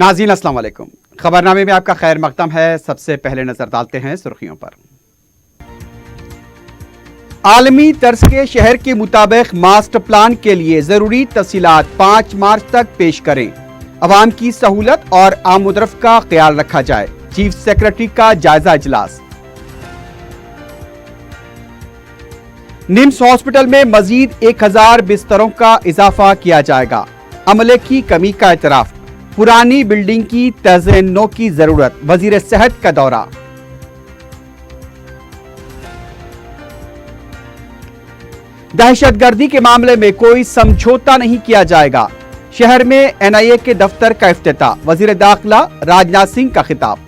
नाज़रीन अस्सलाम वालेकुम। खबरनामे में आपका खैर मकदम है। सबसे पहले नजर डालते हैं सुर्खियों पर। आलमी तर्ज के शहर के मुताबिक मास्टर प्लान के लिए जरूरी तफसीलात 5 मार्च तक पेश करें। अवाम की सहूलत और आमदरफ का ख्याल रखा जाए। चीफ सेक्रेटरी का जायजा इजलास। निम्स हॉस्पिटल में मजीद 1000 बिस्तरों का इजाफा किया जाएगा। अमले की कमी का एतराफ। पुरानी बिल्डिंग की तज़य्युन की जरूरत। वजीर सेहत का दौरा। दहशतगर्दी के मामले में कोई समझौता नहीं किया जाएगा। शहर में एनआईए के दफ्तर का इफ्तिताह। वजीर दाखिला राजनाथ सिंह का खिताब।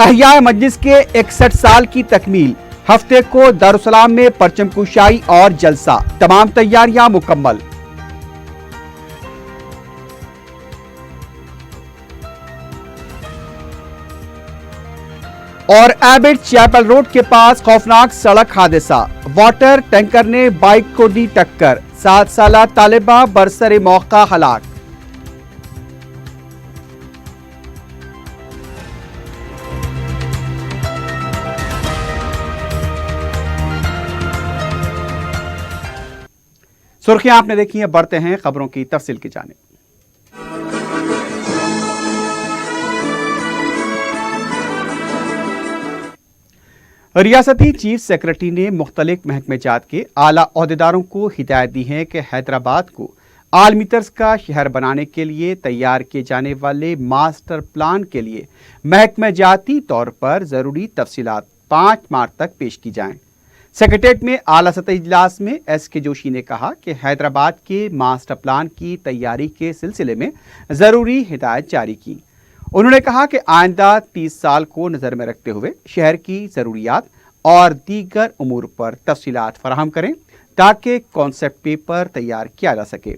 अहिया मजलिस के 61 साल की तकमील। हफ्ते को दारुसलाम में परचम कुशाई और जलसा। तमाम तैयारियां मुकम्मल। और एबिट चैपल रोड के पास खौफनाक सड़क हादसा। वाटर टैंकर ने बाइक को दी टक्कर। 7 साला तालिबा बरसरे मौका हलाक। सुर्खियां आपने देखी हैं, बढ़ते हैं खबरों की तफसील की जानिब। रियासती चीफ सेक्रेटरी ने मुख्तलिफ महकमेजात के आला ओहदेदारों को हिदायत दी है कि हैदराबाद को आलमी तर्ज का शहर बनाने के लिए तैयार किए जाने वाले मास्टर प्लान के लिए महकमेजाती तौर पर जरूरी तफसीलात 5 मार्च तक पेश की जाएं। सेक्रेटेरिएट में आला सतही इजलास में एसके जोशी ने कहा कि हैदराबाद के मास्टर प्लान की तैयारी के सिलसिले में जरूरी हिदायत जारी की। उन्होंने कहा कि आइंदा 30 साल को नजर में रखते हुए शहर की जरूरियात और दीगर उमूर पर तफसीलात फराहम करें ताकि कॉन्सेप्ट पेपर तैयार किया जा सके।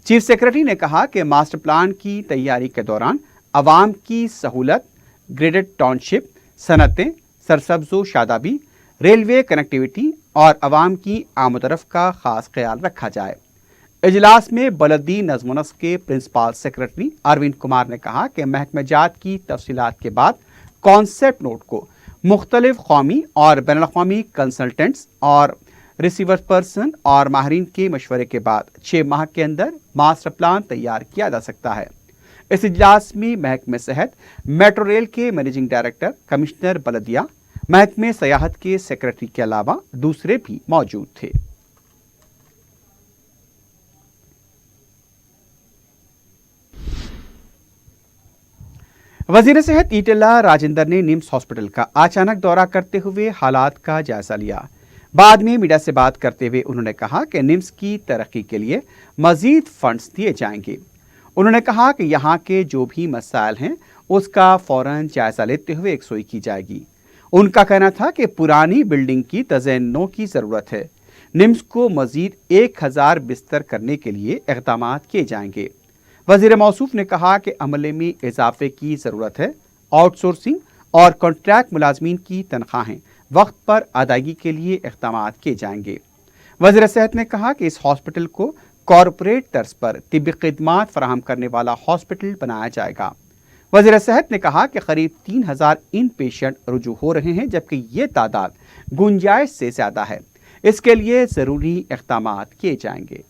चीफ सेक्रेटरी ने कहा कि मास्टर प्लान की तैयारी के दौरान अवाम की सहूलत, ग्रेडेड टाउनशिप, सनतें, सरसब्जो शादाबी, रेलवे कनेक्टिविटी और अवाम की आमदरफ का खास ख्याल रखा जाए। इजलास में बलदी नज़्म नस्क के प्रिंसिपल सेक्रेटरी अरविंद कुमार ने कहा कि महकमेजात की तफसीलात के बाद कॉन्सेप्ट नोट को मुख्तलिफ कौमी और बैनुल-अक़वामी कंसल्टेंट्स और रिसीवर पर्सन और माहिरीन के मशवरे के बाद 6 माह के अंदर मास्टर प्लान तैयार किया जा सकता है। इस इजलास में महकमे सेहत, मेट्रो रेल के मैनेजिंग डायरेक्टर, कमिश्नर बलदिया, महकमे सयाहत के सेक्रेटरी के अलावा दूसरे भी मौजूद थे। वजीर सेहत ईटेला राजेंद्र ने निम्स हॉस्पिटल का अचानक दौरा करते हुए हालात का जायजा लिया। बाद में मीडिया से बात करते हुए उन्होंने कहा कि निम्स की तरक्की के लिए मजीद फंड्स दिए जाएंगे। उन्होंने कहा कि यहाँ के जो भी मसाइल हैं उसका फौरन जायजा लेते हुए यकसुई की जाएगी। उनका कहना था कि पुरानी बिल्डिंग की तज़य्युन की जरूरत है। निम्स को मजीद 1000 बिस्तर करने के लिए इक़दाम किए जाएंगे। वजीर मौसूफ ने कहा कि अमले में इजाफे की जरूरत है। आउटसोर्सिंग और कॉन्ट्रैक्ट मुलाजमीन की तनख्वाहें वक्त पर अदायगी के लिए इक़दाम किए जाएंगे। वजीर सेहत ने कहा कि इस हॉस्पिटल को कॉरपोरेट तर्ज पर तिब्बी खिदमात फराहम करने वाला हॉस्पिटल बनाया जाएगा। वजीर सेहत ने कहा कि करीब 3000 इन पेशेंट रुजू हो रहे हैं, जबकि ये तादाद गुंजाइश से ज्यादा है। इसके लिए जरूरी इक़दाम किए जाएंगे।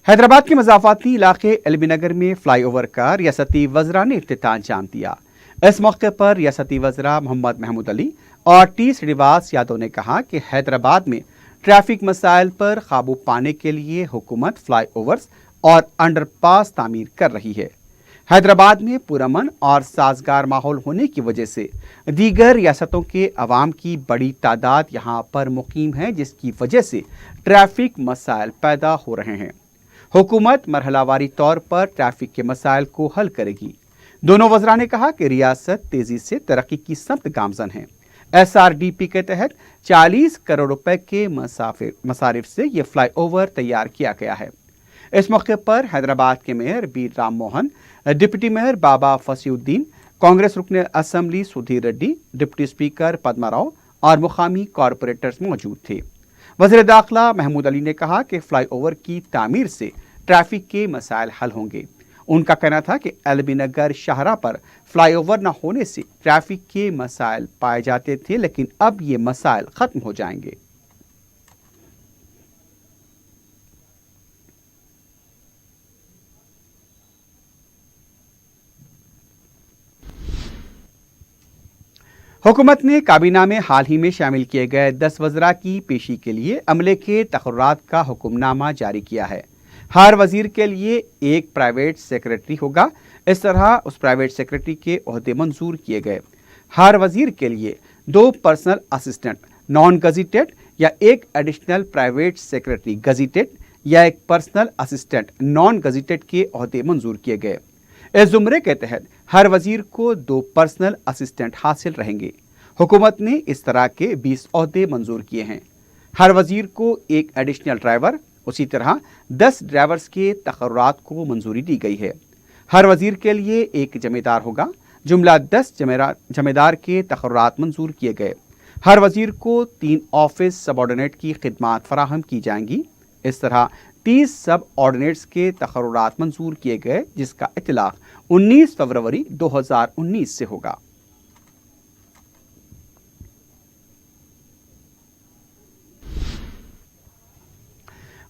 हैदराबाद के मज़ाफ़ाती इलाके एलबी नगर में फ्लाईओवर का रियासती वज़रा ने इफ्तिताह अंजाम दिया। इस मौके पर रियासती वज़रा मोहम्मद महमूद अली और टी श्रीनिवास यादव ने कहा कि हैदराबाद में ट्रैफिक मसाइल पर काबू पाने के लिए हुकूमत फ्लाईओवर्स और अंडरपास तामीर कर रही है। हैदराबाद में पुरअमन और साजगार माहौल होने की वजह से दीगर रियासतों के अवाम की बड़ी तादाद यहाँ पर मुकीम है, जिसकी वजह से ट्रैफिक मसाइल पैदा हो रहे हैं। हुकूमत मरहलावारी तौर पर ट्रैफिक के मसाइल को हल करेगी। दोनों वज़रा ने कहा कि रियासत तेजी से तरक्की की समत गामजन है। SRDP के तहत 40 करोड़ रुपए के मसारिफ से यह फ्लाईओवर तैयार किया गया है। इस मौके पर हैदराबाद के mayor B Ram Mohan, deputy mayor Baba Fasiuddin, Congress रुकन assembly Sudhir Reddy, deputy speaker Padma Rao और मुकामी कॉरपोरेटर्स मौजूद थे। वज़ीर दाखिला महमूद अली ने कहा कि फ्लाईओवर की तामीर से ट्रैफिक के मसाइल हल होंगे। उनका कहना था कि एलबी नगर शाहरा पर फ्लाईओवर न होने से ट्रैफिक के मसाइल पाए जाते थे, लेकिन अब ये मसाइल खत्म हो जाएंगे। हुकूमत ने काबीना में हाल ही में शामिल किए गए 10 वज़रा की पेशी के लिए अमले के तक़र्रुरात का हुक्मनामा जारी किया है। हर वजीर के लिए एक प्राइवेट सेक्रेटरी होगा। इस तरह उस प्राइवेट सेक्रेटरी के ओहदे मंजूर किए गए। हर वजीर के लिए 2 पर्सनल असिस्टेंट नॉन गजीटेड या एक एडिशनल प्राइवेट सेक्रेटरी गजीटेड या एक पर्सनल असिस्टेंट नॉन गजीटेड के ओहदे मंजूर किए गए। इस जुमरे के तहत हर वजीर को 2 पर्सनल असिस्टेंट हासिल रहेंगे। हुकूमत ने इस तरह के 20 ओहदे मंजूर किए हैं। हर वजीर को एक एडिशनल ड्राइवर, उसी तरह 10 ड्राइवर्स के तक़र्रुरात को मंजूरी दी गई है। हर वजीर के लिए एक जमेदार होगा। जुमला 10 जमेदार के तक़र्रुरात मंजूर किए गए। हर वजीर को 3 ऑफिस सबऑर्डिनेट की खिदमात फराहम की जाएंगी। इस तरह 30 सब ऑर्डिनेट्स के तक़र्रुरात मंजूर किए गए, जिसका इतलाक़ 19 फरवरी 2019 से होगा।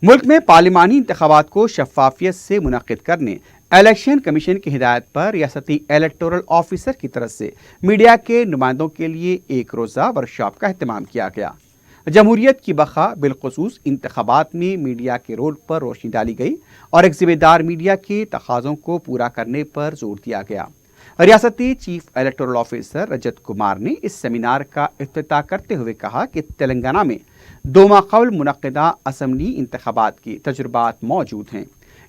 मुल्क में पार्लिमानी इंतखाबात को शफाफियत से मुनक्किद करने इलेक्शन कमीशन की हिदायत पर रियासती इलेक्टोरल ऑफिसर की तरफ से मीडिया के नुमाइंदों के लिए एक रोज़ा वर्कशॉप का अहतमाम किया गया। जमहूरियत की बखा बिलखुसूस इंतखाबात में मीडिया के रोल पर रोशनी डाली गई और एक जिम्मेदार मीडिया के तकाज़ों को पूरा करने पर जोर दिया गया। रियासती chief electoral officer Rajat Kumar ने इस सेमिनार का इफ्तिताह करते हुए कहा कि तेलंगाना में 2 माह क़ब्ल मुनक़्क़िदा असम्बली इंतखाबात के तजुर्बात मौजूद हैं।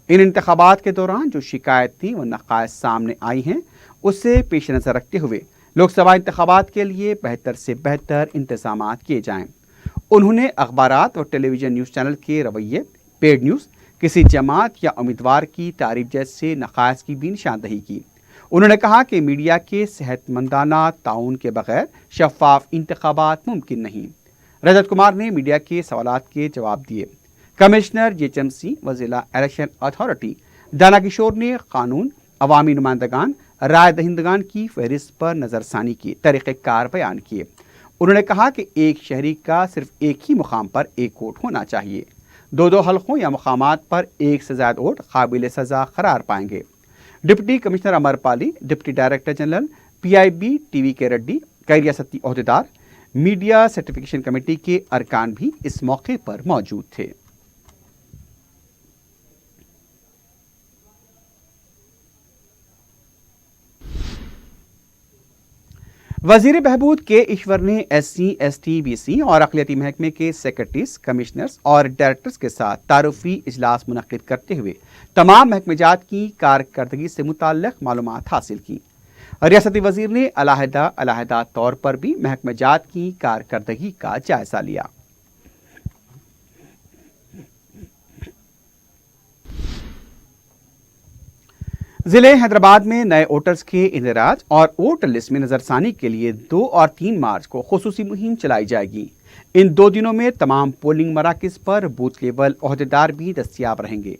इन इंतखाबात के दौरान जो शिकायतें व नक़ाइस सामने आई हैं, उससे पेश नज़र रखते हुए लोकसभा इंतखाबात के लिए बेहतर से बेहतर इंतजाम किए जाएँ। उन्होंने अखबारात और टेलीविज़न न्यूज़ चैनल के रवैये, पेड न्यूज़, किसी जमात या उम्मीदवार की तारीफ जैसे नक़ाइस की भी निशानदही की। उन्होंने कहा कि मीडिया के सेहतमंदाना ताउन के बगैर शफाफ इंतखाबात मुमकिन नहीं। रजत कुमार ने मीडिया के सवालात के जवाब दिए। कमिश्नर जीएचएमसी व जिला इलेक्शन अथॉरिटी दाना किशोर ने कानून, अवामी नुमाइंदगान, राय दहिंदगान की फहरिस्त पर नज़रसानी की तरीक़ेकार बयान किए। उन्होंने कहा कि एक शहरी का सिर्फ एक ही मुकाम पर एक वोट होना चाहिए। 2-2 हल्कों या मुकामात पर एक से ज़्यादा वोट काबिल सज़ा करार पाएंगे। Deputy commissioner Amrapali, deputy director general PIB TV के रेड्डी, कई रियासती ओहदेदार, मीडिया सर्टिफिकेशन कमेटी के अरकान भी इस मौके पर मौजूद थे। वजीर बहबूद के ईश्वर ने SC, ST, BC और अक़लियती महकमे के सेक्रेटरीज, कमिश्नर्स और डायरेक्टर्स के साथ तारुफी इजलास मुनक़्क़िद करते हुए तमाम महकमेजात की कारकर्दगी से मुताल्लिक़ मालूमात हासिल की। रियासती वजीर ने अलहदा तौर पर भी महकमेजात की कारकर्दगी का जायजा लिया। जिले हैदराबाद में नए वोटर्स के इंदराज और वोटर लिस्ट में नजरसानी के लिए 2 और 3 मार्च को खुसूसी मुहिम चलाई जाएगी। इन 2 दिनों में तमाम पोलिंग मराकज़ पर बूथ लेवल ओहदेदार भी दस्तियाब रहेंगे।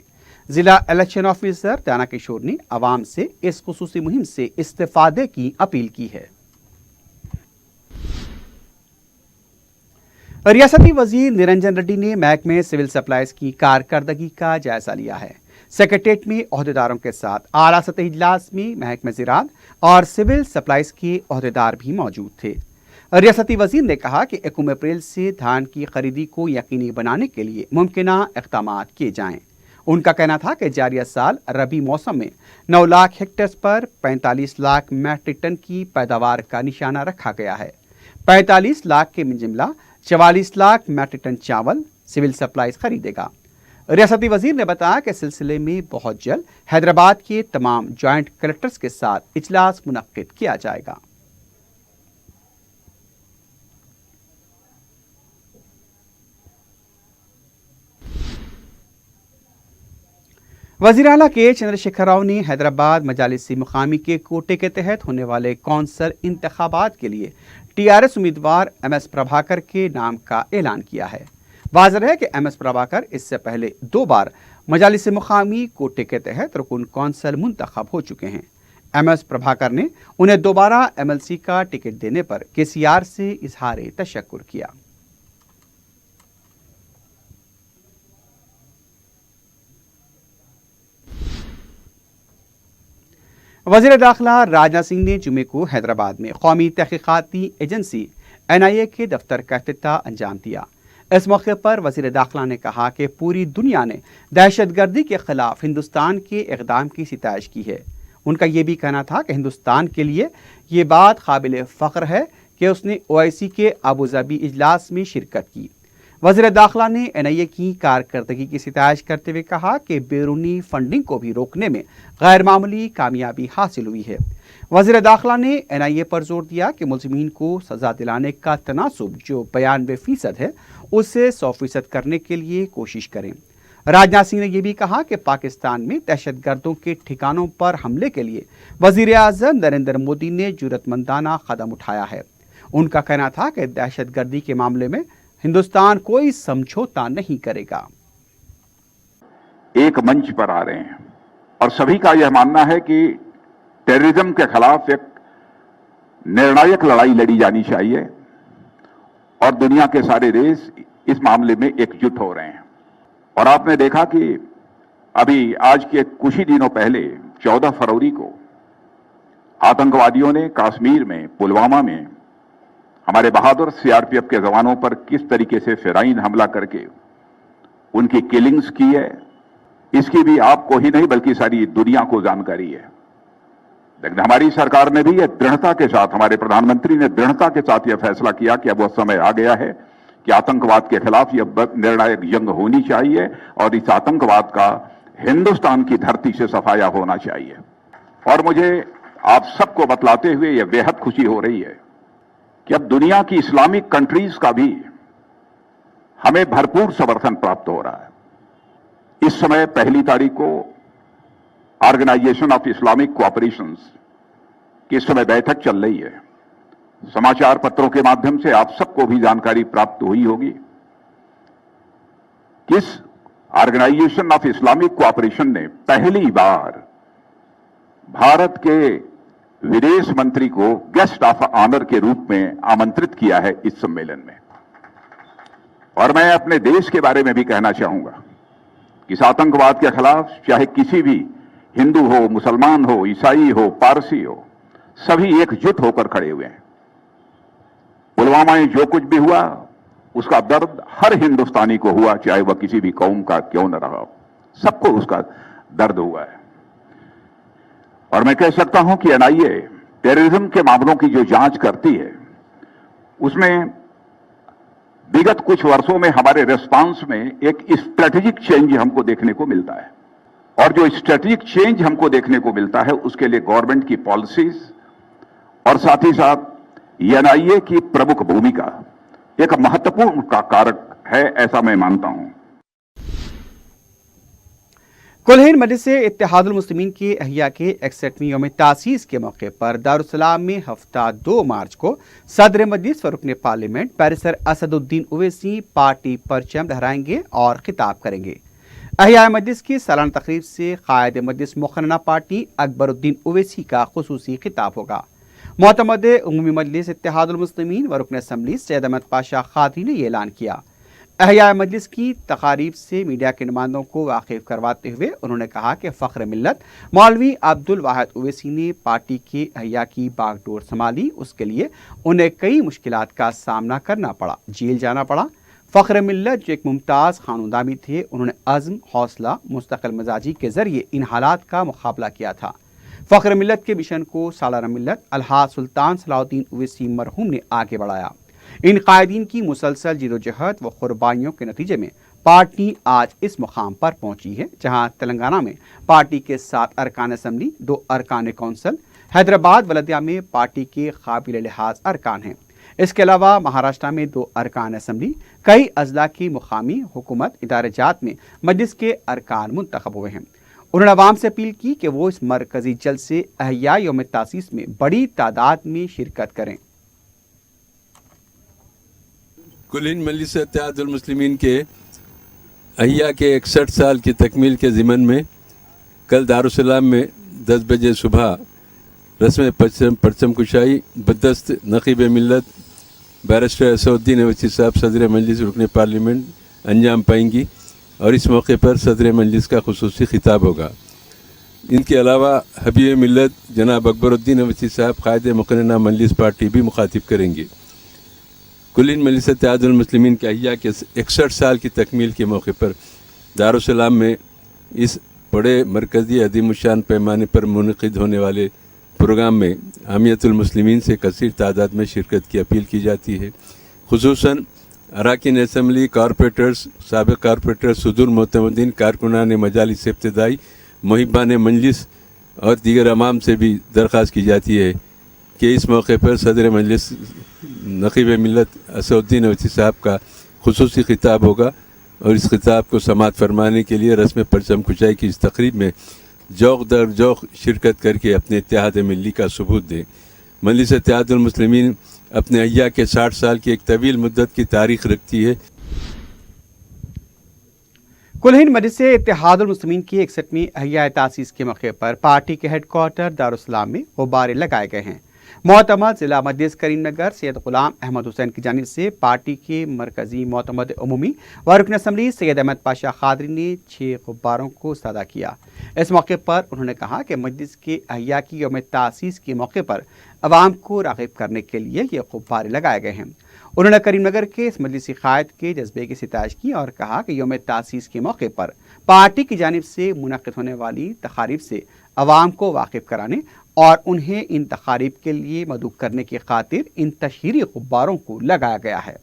जिला इलेक्शन ऑफिसर दाना किशोर ने आवाम से इस खुसूसी मुहिम से इस्तेफादे की अपील की है। रियासती वजीर निरंजन रेड्डी ने महकमे सिविल सप्लाईज की कारकर्दगी का जायजा लिया है। सेक्रेटेरिएट में ओहदेदारों के साथ आला सतही इजलास में महकमे ज़राअत और सिविल सप्लाईज के ओहदेदार भी मौजूद थे। रियासती वजीर ने कहा कि 1 अप्रैल से धान की खरीदी को यकीनी बनाने के लिए मुमकिना इक़दाम किए जाएं। उनका कहना था कि जारिया साल रबी मौसम में 9 लाख हेक्टेयर पर 45 लाख मैट्रिक टन की पैदावार का निशाना रखा गया है। 45 लाख के जिमला 44 लाख मैट्रिक टन चावल सिविल सप्लाईज खरीदेगा। रियासती वजीर ने बताया कि सिलसिले में बहुत जल्द हैदराबाद के तमाम जॉइंट कलेक्टर्स के साथ इजलास मुनक्किद किया जाएगा। वज़ीर आला के चंद्रशेखर राव ने हैदराबाद मजालिसी मुकामी के कोटे के तहत होने वाले कौंसल इंतखाबात के लिए टीआरएस उम्मीदवार MS प्रभाकर के नाम का ऐलान किया है। वाज़ेह है कि MS प्रभाकर इससे पहले 2 बार मजालिसी मुकामी कोटे के तहत रुकन कौंसल मुंतखब हो चुके हैं। MS प्रभाकर ने उन्हें दोबारा MLC का टिकट देने पर KCR से इजहार तशक्कुर किया। वज़ीर दाखिला राजनाथ सिंह ने जुमे को हैदराबाद में कौमी तहकीकाती एजेंसी NIA के दफ्तर का इफ्तिताह अंजाम दिया। इस मौके पर वज़ीर दाखिला ने कहा कि पूरी दुनिया ने दहशतगर्दी के खिलाफ हिंदुस्तान के इक़दाम की सिताइश की है। उनका ये भी कहना था कि हिंदुस्तान के लिए ये बात काबिल फ़ख्र है कि उसने OIC के अबूधाबी इजलास में शिरकत की। वज़ीर दाखिला ने NIA की कारकर्दगी की सिताइश करते हुए कहा कि बैरूनी फंडिंग को भी रोकने में गैर मामूली कामयाबी हासिल हुई है। वज़ीर दाखिला ने NIA पर जोर दिया कि मुल्ज़िमीन को सज़ा दिलाने का तनासुब जो 92% है उसे 100% करने के लिए कोशिश करें। राजनाथ सिंह ने यह भी कहा कि पाकिस्तान में दहशतगर्दों के ठिकानों पर हमले के लिए वज़ीर आज़म नरेंद्र मोदी ने जुर्रतमंदाना कदम उठाया है। उनका कहना था कि दहशतगर्दी के मामले में हिंदुस्तान कोई समझौता नहीं करेगा। एक मंच पर आ रहे हैं और सभी का यह मानना है कि टेररिज्म के खिलाफ एक निर्णायक लड़ाई लड़ी जानी चाहिए और दुनिया के सारे देश इस मामले में एकजुट हो रहे हैं। और आपने देखा कि अभी आज के कुछ ही दिनों पहले 14 फरवरी को आतंकवादियों ने कश्मीर में पुलवामा में हमारे बहादुर CRPF के जवानों पर किस तरीके से फिराइन हमला करके उनकी किलिंग्स की है, इसकी भी आपको ही नहीं बल्कि सारी दुनिया को जानकारी है। लेकिन हमारी सरकार ने भी यह दृढ़ता के साथ, हमारे प्रधानमंत्री ने दृढ़ता के साथ यह फैसला किया कि अब वह समय आ गया है कि आतंकवाद के खिलाफ यह निर्णायक जंग होनी चाहिए और इस आतंकवाद का हिंदुस्तान की धरती से सफाया होना चाहिए। और मुझे आप सबको बतलाते हुए यह बेहद खुशी हो रही है कि अब दुनिया की इस्लामिक कंट्रीज का भी हमें भरपूर समर्थन प्राप्त हो रहा है। इस समय 1 तारीख को ऑर्गेनाइजेशन ऑफ इस्लामिक कोऑपरेशंस की इस समय बैठक चल रही है। समाचार पत्रों के माध्यम से आप सबको भी जानकारी प्राप्त हुई होगी कि इस ऑर्गेनाइजेशन ऑफ इस्लामिक कोऑपरेशन ने पहली बार भारत के विदेश मंत्री को गेस्ट ऑफ ऑनर के रूप में आमंत्रित किया है इस सम्मेलन में। और मैं अपने देश के बारे में भी कहना चाहूंगा कि इस आतंकवाद के खिलाफ चाहे किसी भी हिंदू हो, मुसलमान हो, ईसाई हो, पारसी हो, सभी एकजुट होकर खड़े हुए हैं। पुलवामा में जो कुछ भी हुआ उसका दर्द हर हिंदुस्तानी को हुआ, चाहे वह किसी भी कौम का क्यों न रहा, सबको उसका दर्द हुआ है। और मैं कह सकता हूं कि NIA टेररिज्म के मामलों की जो जांच करती है उसमें विगत कुछ वर्षों में हमारे रिस्पांस में एक स्ट्रेटेजिक चेंज हमको देखने को मिलता है। और जो स्ट्रेटेजिक चेंज हमको देखने को मिलता है उसके लिए गवर्नमेंट की पॉलिसीज और साथ ही साथ NIA की प्रमुख भूमिका एक महत्वपूर्ण का कारक है, ऐसा मैं मानता हूं। कुलहीन मजलिस इत्तेहादुल मुस्लिमीन के अहिया के 61वीं यौम तासीस के मौके पर दारुस्सलाम में हफ्ता 2 मार्च को सदर मजलिस व रुकन parliament barrister Asaduddin Owaisi party परचम लहराएंगे और खिताब करेंगे। अहिया मजलिस की सालाना तकरीब से कायद मजलिस मुखन्ना पार्टी अकबरुद्दीन ओवैसी का खुसूसी खिताब होगा। मोतमद उमूमी मजलिस इत्तेहादुल मुस्लिमीन व रुकन असम्बली सैयद अहमद पाशा खादी ने यह ऐलान किया। अहिया मजलिस की तकारीब से मीडिया के नुमाइंदों को वाकिफ करवाते हुए उन्होंने कहा कि फ़ख्र मिल्लत मौलवी अब्दुल वाहिद ओवैसी ने पार्टी के अहिया की बागडोर संभाली, उसके लिए उन्हें कई मुश्किलात का सामना करना पड़ा, जेल जाना पड़ा। फ़ख्र मिल्लत जो एक मुमताज़ खानदानी थे, उन्होंने अज़्म, हौसला, मुस्तकिल मिजाजी के ज़रिए इन हालात का मुकाबला किया था। फ़ख्र मिल्लत के मिशन को सालाना मिल्लत अलहाज सुल्तान सलाउद्दीन ओवैसी मरहूम ने आगे बढ़ाया। इन कायदीन की मुसलसल जिदोजहद व कुर्बानियों के नतीजे में पार्टी आज इस मुकाम पर पहुंची है, जहां तेलंगाना में पार्टी के 7 अरकान असम्बली, 2 अरकान कौंसल, हैदराबाद वलदिया में पार्टी के काबिल लिहाज अरकान हैं। इसके अलावा महाराष्ट्र में 2 अरकान असम्बली, कई अजला की मुकामी हुकूमत इदारे जात में मजलिस के अरकान मुंतखब हुए हैं। انہوں نے عوام سے اپیل کی کہ وہ اس مرکزی جلسے احیاء یوم تاسیس میں بڑی تعداد میں شرکت کریں۔ کل ہند مجلس اتحاد المسلمین کے احیاء کے 61 سال کی تکمیل کے ضمن میں کل دارالسلام میں 10 بجے صبح رسم پرچم کشائی بدست نقیب ملت بیرسٹر اسد الدین اویسی صاحب صدر مجلس رکن پارلیمنٹ انجام پائیں گی، اور اس موقع پر صدر مجلس کا خصوصی خطاب ہوگا۔ ان کے علاوہ حبیب ملت جناب اکبر الدین اویسی صاحب قائد مقننہ مجلس پارٹی بھی مخاطب کریں گے۔ کل ہند مجلس اتحاد المسلمین کے احیاء کے 61 سال کی تکمیل کے موقع پر دارالسلام میں اس بڑے مرکزی عظیم الشان پیمانے پر منعقد ہونے والے پروگرام میں عامیت المسلمین سے کثیر تعداد میں شرکت کی اپیل کی جاتی ہے، خصوصاً اراکین اسمبلی، کارپوریٹرز، سابق کارپوریٹرز، صدور معتمدین، کارکنان مجالس ابتدائی، محبان مجلس اور دیگر عوام سے بھی درخواست کی جاتی ہے کہ اس موقع پر صدر مجلس نقیب ملت اسد الدین اویسی صاحب کا خصوصی خطاب ہوگا، اور اس خطاب کو سماعت فرمانے کے لیے رسم پرچم کشائی کی اس تقریب میں جوق در جوق شرکت کر کے اپنے اتحاد ملی کا ثبوت دیں۔ مجلس اتحاد المسلمین اپنے احیاء کے 60 سال کی ایک طویل مدت کی تاریخ رکھتی ہے۔ کل ہند مجلس اتحاد المسلمین کی 61ویں احیاء تاسیس کے موقع پر پارٹی کے ہیڈ کوارٹر دارالسلام میں غبارے لگائے گئے ہیں۔ معتمد ضلع مجلس کریم نگر سید غلام احمد حسین کی جانب سے پارٹی کے مرکزی معتمد عمومی و رکن اسمبلی سید احمد پاشا قادری نے 6 غباروں کو سادہ کیا۔ اس موقع پر انہوں نے کہا کہ مجلس کے احیاء کی یوم تاسیس کے موقع پر عوام کو راغب کرنے کے لیے یہ غبارے لگائے گئے ہیں۔ انہوں نے کریم نگر کے اس مجلسی قائد کے جذبے کی ستائش کی اور کہا کہ یوم تاسیس کے موقع پر پارٹی کی جانب سے منعقد ہونے والی تقاریب سے عوام کو واقف کرانے اور انہیں ان تقاریب کے لیے مدعو کرنے کی خاطر ان تشہیری غباروں کو لگایا گیا ہے۔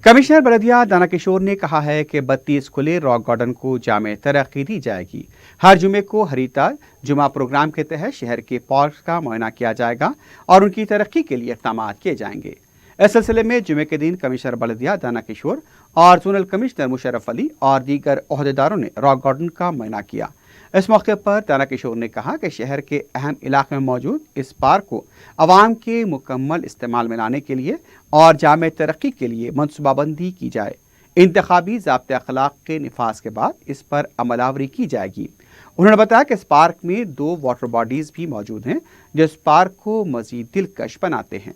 کمشنر بلدیہ دانا کشور نے کہا ہے کہ 32 کھلے راک گارڈن کو جامع ترقی دی جائے گی۔ ہر جمعے کو ہریتا جمعہ پروگرام کے تحت شہر کے پارک کا معائنہ کیا جائے گا اور ان کی ترقی کے لیے اقدامات کیے جائیں گے۔ اس سلسلے میں جمعے کے دن کمشنر بلدیہ دانا کشور اور زونل کمشنر مشرف علی اور دیگر عہدیداروں نے راک گارڈن کا معائنہ کیا۔ اس موقع پر دانا کشور نے کہا کہ شہر کے اہم علاقے میں موجود اس پارک کو عوام کے مکمل استعمال میں لانے کے لیے اور جامع ترقی کے لیے منصوبہ بندی کی جائے۔ انتخابی ضابطۂ اخلاق کے نفاذ کے بعد اس پر عمل آوری کی جائے گی۔ انہوں نے بتایا کہ اس پارک میں 2 واٹر باڈیز بھی موجود ہیں جو اس پارک کو مزید دلکش بناتے ہیں۔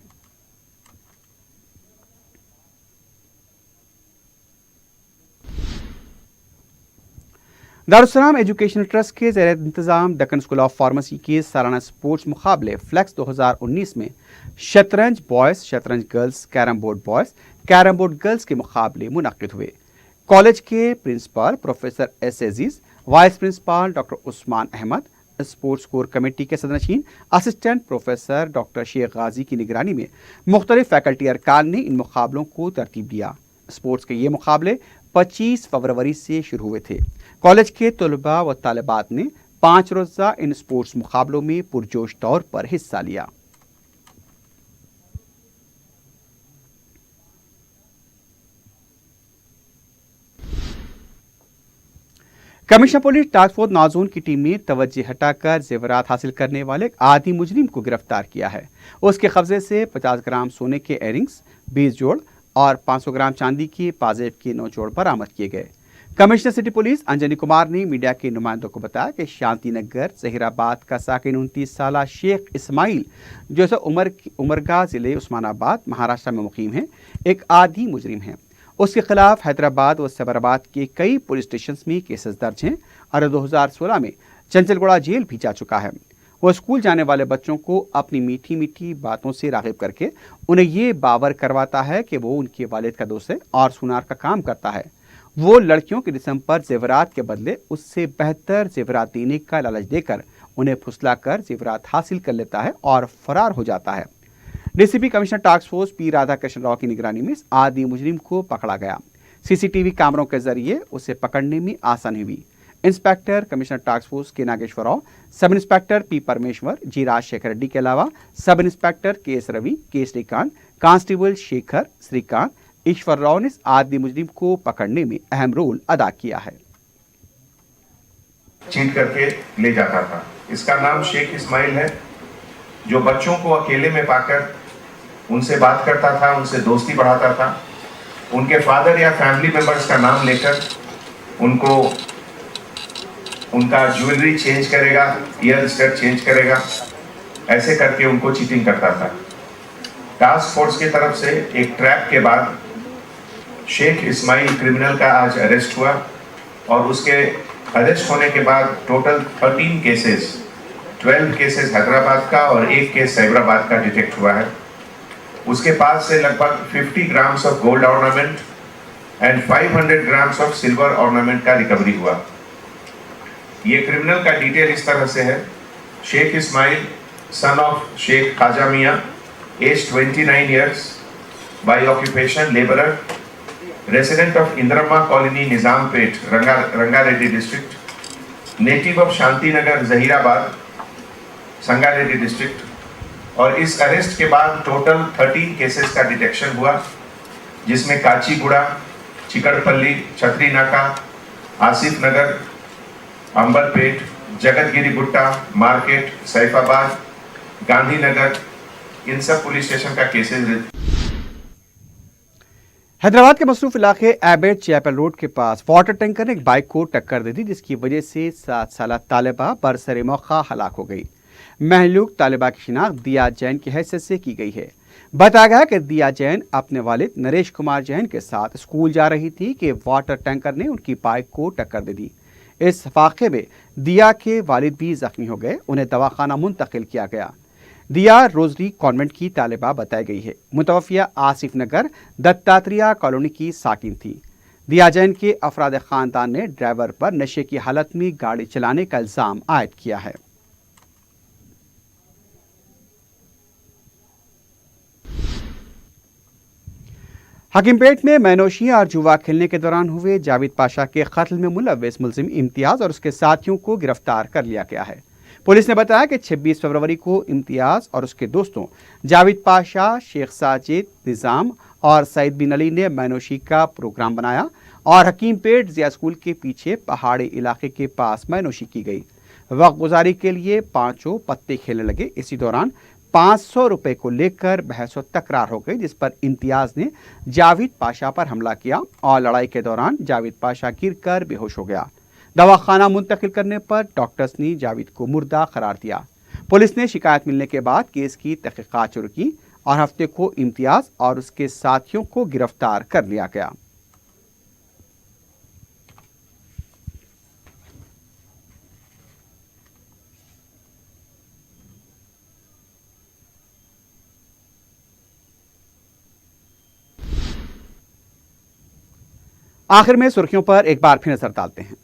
دارالسلام ایجوکیشنل ٹرسٹ کے زیر انتظام دکن اسکول آف فارمیسی کے سالانہ سپورٹس مقابلے فلیکس 2019 میں شطرنج بوائز، شطرنج girls, carrom board boys, carrom board girls کے مقابلے منعقد ہوئے۔ کالج کے پرنسپل پروفیسر ایس عزیز، وائس پرنسپل ڈاکٹر عثمان احمد، اسپورٹس کور کمیٹی کے صدرنشین اسسٹنٹ پروفیسر ڈاکٹر شیخ غازی کی نگرانی میں مختلف فیکلٹی ارکان نے ان مقابلوں کو ترتیب دیا۔ اسپورٹس کے یہ مقابلے 25 فروری سے شروع ہوئے تھے۔ کالج کے طلباء و طالبات نے 5 روزہ ان اسپورٹس مقابلوں میں پرجوش طور پر حصہ لیا۔ کمشنر پولیس ٹاسک فورس نازون کی ٹیم نے توجہ ہٹا کر زیورات حاصل کرنے والے ایک عادی مجرم کو گرفتار کیا ہے۔ اس کے قبضے سے 50 گرام سونے کے ایئرنگز، 20 جوڑ اور 500 گرام چاندی کے پازیب کے 9 جوڑ برآمد کیے گئے۔ Commissioner city police Anjani Kumar نے میڈیا کے نمائندوں کو بتایا کہ شانتی نگر ظہیر آباد کا ساکن 29 سالہ شیخ اسماعیل جو عمرگا ضلع عثمان آباد مہاراشٹر میں مقیم ہے، ایک عادی مجرم ہے۔ اس کے خلاف حیدرآباد و سبرآباد کے کئی پولیس اسٹیشنز میں کیسز درج ہیں اور 2016 میں چنچل گوڑہ جیل بھی جا چکا ہے۔ وہ اسکول جانے والے بچوں کو اپنی میٹھی میٹھی باتوں سے راغب کر کے انہیں یہ باور کرواتا ہے کہ وہ ان کے والد کا دوست ہے اور سونار کا کام کرتا ہے۔ وہ لڑکیوں کے جسم پر زیورات کے بدلے اس سے بہتر زیورات دینے کا لالچ دے کر انہیں پھسلا کر زیورات حاصل کر لیتا ہے اور فرار ہو جاتا ہے۔ ڈی سی پی کمشنر ٹاسک فورس پی رادھا کرشن راؤ کی نگرانی میں اس عادی مجرم کو پکڑا گیا۔ سی سی ٹی وی کیمروں کے ذریعے اسے پکڑنے میں آسانی ہوئی۔ इंस्पेक्टर कमिश्नर टास्क फोर्स के Nageshwar Rao, sub inspector P परमेश्वर, जी राजशेखर रेड्डी के अलावा सब इंस्पेक्टर के एस रवि, के श्रीकांत, कांस्टेबल शेखर, श्रीकांत, ईश्वर राव ने आदमी मुजरिम को पकड़ने में अहम रोल अदा किया है। चीट करके ले जाता था। इसका नाम शेख इस्माइल है, जो बच्चों को अकेले में पाकर उनसे बात करता था, उनसे दोस्ती बढ़ाता था, उनके फादर या फैमिली मेंबर्स का नाम लेकर उनको उनका ज्वेलरी चेंज करेगा, ईयर स्टड चेंज करेगा, ऐसे करके उनको चीटिंग करता था। टास्क फोर्स की तरफ से एक ट्रैप के बाद शेख इस्माइल क्रिमिनल का आज अरेस्ट हुआ और उसके अरेस्ट होने के बाद टोटल 13 केसेस, 12 केसेस हैदराबाद का और एक केस साइबराबाद का डिटेक्ट हुआ है। उसके पास से लगभग 50 grams of gold ornament and 500 grams of silver ornament का रिकवरी हुआ। ये क्रिमिनल का डिटेल इस तरह से है। Sheikh Ismail, son of Sheikh Khaja Miyan, age 29 years, by occupation labourer, resident of Indrama Colony, Nizampet, Rangareddy district, native of Shanti Nagar, Zahirabad, Sangareddy district। और इस अरेस्ट के बाद टोटल 13 केसेस का डिटेक्शन हुआ, जिसमें काचीगुड़ा, चिकड़पल्ली, छतरी नाका, आसिफ नगर, अंबरपेट, जगतगिरी गुट्टा, मार्केट, सैफाबाद, गांधीनगर, इन सब पुलिस स्टेशन का केसेस। हैदराबाद के मसरूफ इलाके एबेट चैपल रोड के पास वाटर टैंकर ने एक बाइक को टक्कर दे दी, जिसकी वजह से 7 साल तालिबा बरसरे मौका हलाक हो गई। महलूक तालिबा की शिनाख्त दिया जैन की हैसियत से की गई है। बताया गया कि दिया जैन अपने वालिद नरेश कुमार जैन के साथ स्कूल जा रही थी कि वाटर टैंकर ने उनकी बाइक को टक्कर दे दी। इस वाक़े में दिया के वालिद भी जख्मी हो गए, उन्हें दवाखाना मुंतकिल किया गया। दिया रोजरी कॉन्वेंट की तालिबा बताई गई है। मुतवफ़िया आसिफ नगर दत्तात्रेय कॉलोनी की साकिन थी। दिया जैन के अफराद ख़ानदान ने ड्राइवर पर नशे की हालत में गाड़ी चलाने का इल्ज़ाम आयद किया है। हकीमपेट में मैनोशी और जुआ खेलने के दौरान हुए जावेद पाशा के कत्ल में मुलव्विस मुलजिम इम्तियाज और उसके साथियों को गिरफ्तार कर लिया गया है। पुलिस ने बताया कि 26 फरवरी को इम्तियाज और उसके दोस्तों जावेद पाशा, शेख साजिद, निज़ाम और सईद बिन अली ने मैनोशी का प्रोग्राम बनाया और हकीमपेट ज़िया स्कूल के पीछे पहाड़ी इलाके के पास मैनोशी की गई। वक्त गुजारी के लिए पांचों पत्ते खेलने लगे। इसी दौरान 500 रुपए को लेकर बहस और तकरार हो गई, जिस पर इम्तियाज ने जावेद पाशा पर हमला किया और लड़ाई के दौरान जावेद पाशा गिरकर बेहोश हो गया। दवाखाना मुंतकिल करने पर डॉक्टर्स ने जावेद को मुर्दा करार दिया। पुलिस ने शिकायत मिलने के बाद केस की तहकीकात शुरू की और हफ्ते को इम्तियाज और उसके साथियों को गिरफ्तार कर लिया गया। आखिर में सुर्खियों पर एक बार फिर नजर डालते हैं।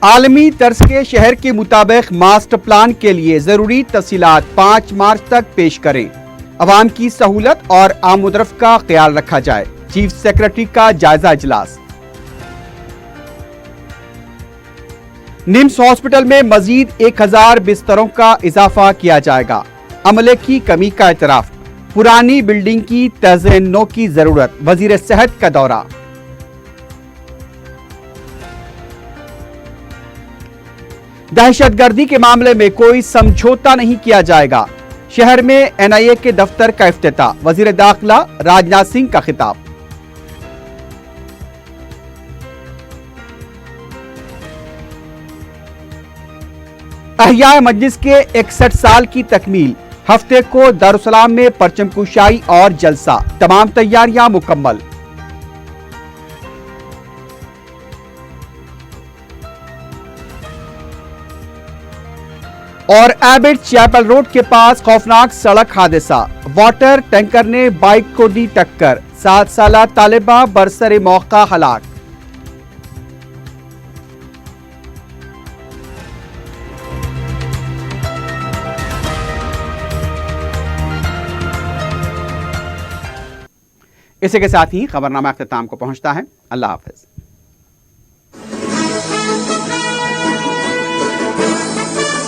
आलमी तर्ज के शहर के मुताबिक मास्टर प्लान के लिए जरूरी तफसीलात 5 मार्च तक पेश करें। अवाम की सहूलत और आमदरफ का ख्याल रखा जाए। चीफ सेक्रेटरी का जायजा इजलास। निम्स हॉस्पिटल में मजीद 1000 बिस्तरों का इजाफा किया जाएगा। अमले की कमी का एतराफ। पुरानी बिल्डिंग की तज़य्युन की जरूरत। वजीर सेहत का दौरा। दहशतगर्दी के मामले में कोई समझौता नहीं किया जाएगा। शहर में एनआईए के दफ्तर का इफ्तिताह। वजीर दाखिला राजनाथ सिंह का खिताब। अहिया मजलिस के 61 साल की तकमील। हफ्ते को दारुसलाम में परचम कुशाई और जलसा। तमाम तैयारियां मुकम्मल। और एबेट चैपल रोड के पास खौफनाक सड़क हादसा। वाटर टैंकर ने बाइक को दी टक्कर। 7 साला तालिबा बरसरे मौका हलाक। इसी के साथ ही खबरनामा अख्ताम को पहुंचता है। अल्लाह हाफिज।